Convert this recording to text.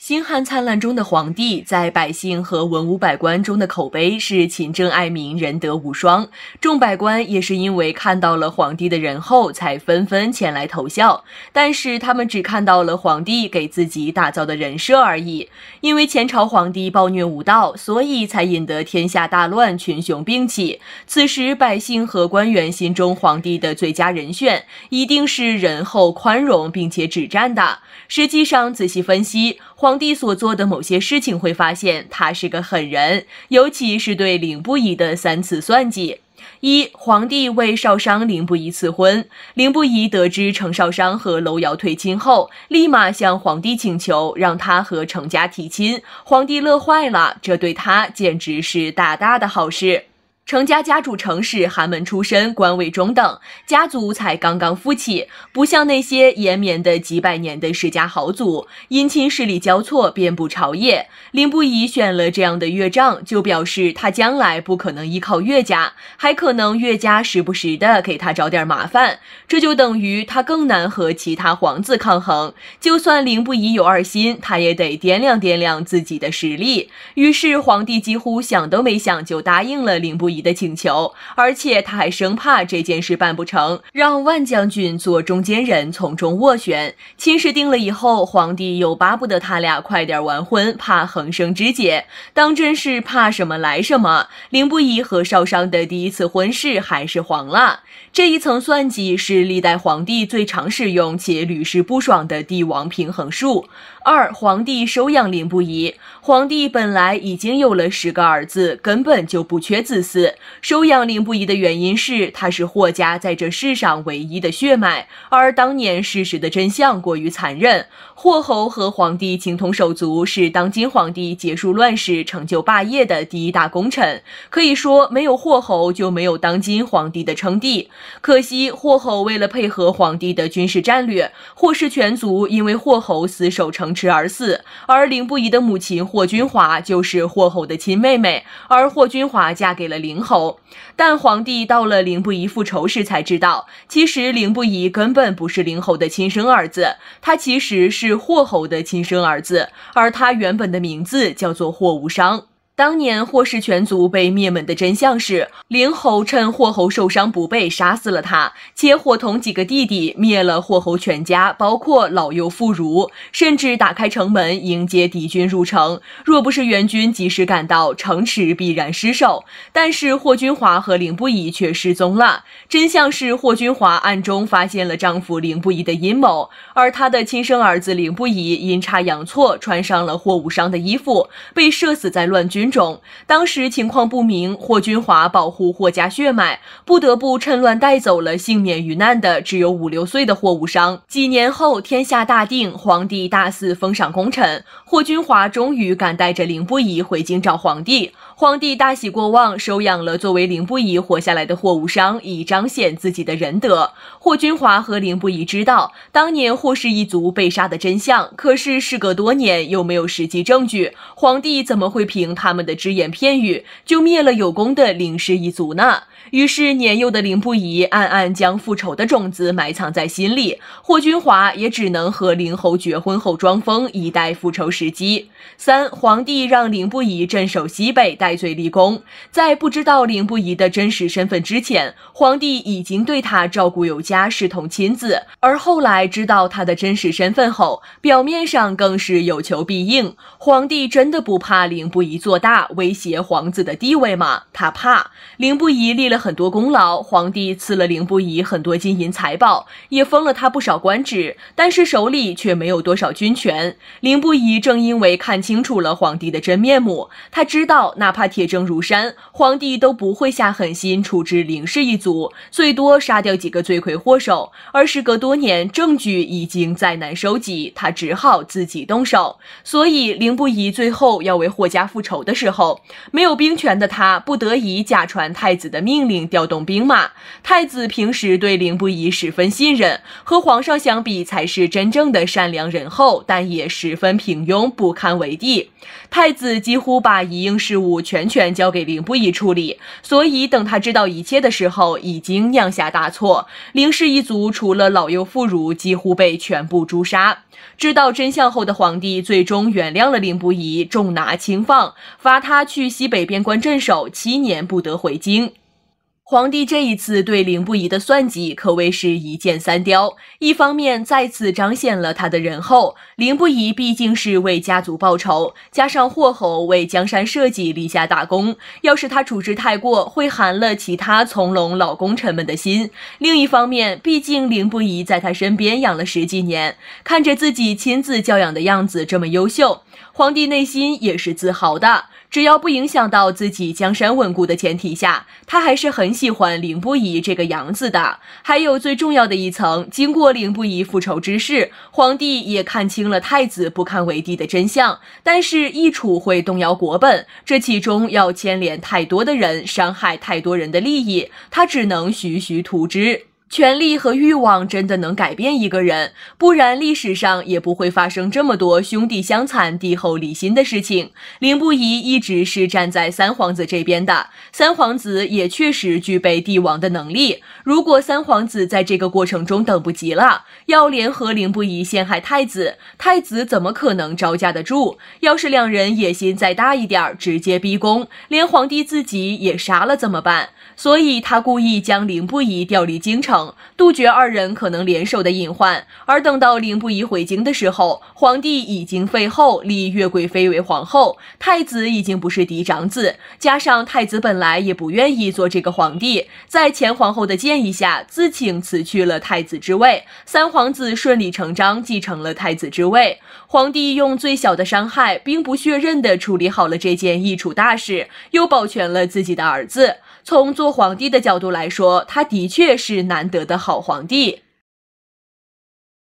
星汉灿烂中的皇帝，在百姓和文武百官中的口碑是勤政爱民、仁德无双。众百官也是因为看到了皇帝的仁厚，才纷纷前来投效。但是他们只看到了皇帝给自己打造的人设而已。因为前朝皇帝暴虐无道，所以才引得天下大乱，群雄并起。此时百姓和官员心中皇帝的最佳人选，一定是仁厚、宽容并且止战的。实际上，仔细分析皇帝所做的某些事情，会发现他是个狠人，尤其是对凌不疑的3次算计。一，皇帝为少商凌不疑赐婚，凌不疑得知程少商和楼瑶退亲后，立马向皇帝请求让他和程家提亲，皇帝乐坏了，这对他简直是大大的好事。程家家主程氏寒门出身，官位中等，家族才刚刚富起，不像那些延绵的几百年的世家豪族，姻亲势力交错，遍布朝野。凌不疑选了这样的岳丈，就表示他将来不可能依靠岳家，还可能岳家时不时的给他找点麻烦，这就等于他更难和其他皇子抗衡。就算凌不疑有二心，他也得掂量掂量自己的实力。于是皇帝几乎想都没想就答应了凌不疑的请求，而且他还生怕这件事办不成，让万将军做中间人，从中斡旋。亲事定了以后，皇帝又巴不得他俩快点完婚，怕横生枝节。当真是怕什么来什么，凌不疑和少商的第一次婚事还是黄了。这一层算计是历代皇帝最常使用且屡试不爽的帝王平衡术。二，皇帝收养凌不疑。皇帝本来已经有了10个儿子，根本就不缺子嗣。收养凌不疑的原因是他是霍家在这世上唯一的血脉，而当年事实的真相过于残忍。霍侯和皇帝情同手足，是当今皇帝结束乱世、成就霸业的第一大功臣。可以说，没有霍侯就没有当今皇帝的称帝。可惜霍侯为了配合皇帝的军事战略，霍氏全族因为霍侯死守城池而死，而凌不疑的母亲霍君华就是霍侯的亲妹妹，而霍君华嫁给了凌侯。但皇帝到了凌不疑复仇时才知道，其实凌不疑根本不是凌侯的亲生儿子，他其实是霍侯的亲生儿子，而他原本的名字叫做霍无伤。当年霍氏全族被灭门的真相是，凌侯趁霍侯受伤不备杀死了他，且伙同几个弟弟灭了霍侯全家，包括老幼妇孺，甚至打开城门迎接敌军入城。若不是援军及时赶到，城池必然失守。但是霍君华和凌不疑却失踪了，真相是霍君华暗中发现了丈夫凌不疑的阴谋，而他的亲生儿子凌不疑阴差阳错穿上了霍无伤的衣服，被射死在乱军中。当时情况不明，霍君华保护霍家血脉，不得不趁乱带走了幸免于难的只有5、6岁的霍无伤。几年后，天下大定，皇帝大肆封赏功臣，霍君华终于敢带着凌不疑回京找皇帝。皇帝大喜过望，收养了作为凌不疑活下来的霍无伤，以彰显自己的仁德。霍君华和凌不疑知道当年霍氏一族被杀的真相，可是事隔多年又没有实际证据，皇帝怎么会凭他们的只言片语就灭了有功的凌氏一族呢？于是年幼的凌不疑暗暗将复仇的种子埋藏在心里，霍君华也只能和凌侯绝婚后装疯，以待复仇时机。三，皇帝让凌不疑镇守西北，戴罪立功。在不知道凌不疑的真实身份之前，皇帝已经对他照顾有加，视同亲子，而后来知道他的真实身份后，表面上更是有求必应。皇帝真的不怕凌不疑做大，威胁皇子的地位吗？他怕。凌不疑立了很多功劳，皇帝赐了凌不疑很多金银财宝，也封了他不少官职，但是手里却没有多少军权。凌不疑正因为看清楚了皇帝的真面目，他知道哪怕铁证如山，皇帝都不会下狠心处置凌氏一族，最多杀掉几个罪魁祸首。而时隔多年，证据已经再难收集，他只好自己动手。所以凌不疑最后要为霍家复仇的时候，没有兵权的他不得已假传太子的命命令调动兵马。太子平时对凌不疑十分信任，和皇上相比才是真正的善良仁厚，但也十分平庸，不堪为地。太子几乎把一应事务全权交给凌不疑处理，所以等他知道一切的时候，已经酿下大错。凌氏一族除了老幼妇孺，几乎被全部诛杀。知道真相后的皇帝最终原谅了凌不疑，重拿轻放，罚他去西北边关镇守7年，不得回京。皇帝这一次对凌不疑的算计可谓是一箭三雕，一方面再次彰显了他的仁厚，凌不疑毕竟是为家族报仇，加上霍侯为江山社稷立下大功，要是他处置太过，会寒了其他从龙老功臣们的心。另一方面，毕竟凌不疑在他身边养了10几年，看着自己亲自教养的样子这么优秀，皇帝内心也是自豪的。只要不影响到自己江山稳固的前提下，他还是很喜欢凌不疑这个养子的。还有最重要的一层，经过凌不疑复仇之事，皇帝也看清了太子不堪为地的真相，但是一处会动摇国本，这其中要牵连太多的人，伤害太多人的利益，他只能徐徐图之。权力和欲望真的能改变一个人，不然历史上也不会发生这么多兄弟相残、帝后离心的事情。凌不疑一直是站在三皇子这边的，三皇子也确实具备帝王的能力。如果三皇子在这个过程中等不及了，要联合凌不疑陷害太子，太子怎么可能招架得住？要是两人野心再大一点，直接逼宫，连皇帝自己也杀了怎么办？所以他故意将凌不疑调离京城，杜绝二人可能联手的隐患。而等到凌不疑回京的时候，皇帝已经废后，立岳贵妃为皇后，太子已经不是嫡长子，加上太子本来也不愿意做这个皇帝，在前皇后的建议下，自请辞去了太子之位，三皇子顺理成章继承了太子之位。皇帝用最小的伤害，兵不血刃地处理好了这件一处大事，又保全了自己的儿子。从做皇帝的角度来说，他的确是难得的好皇帝。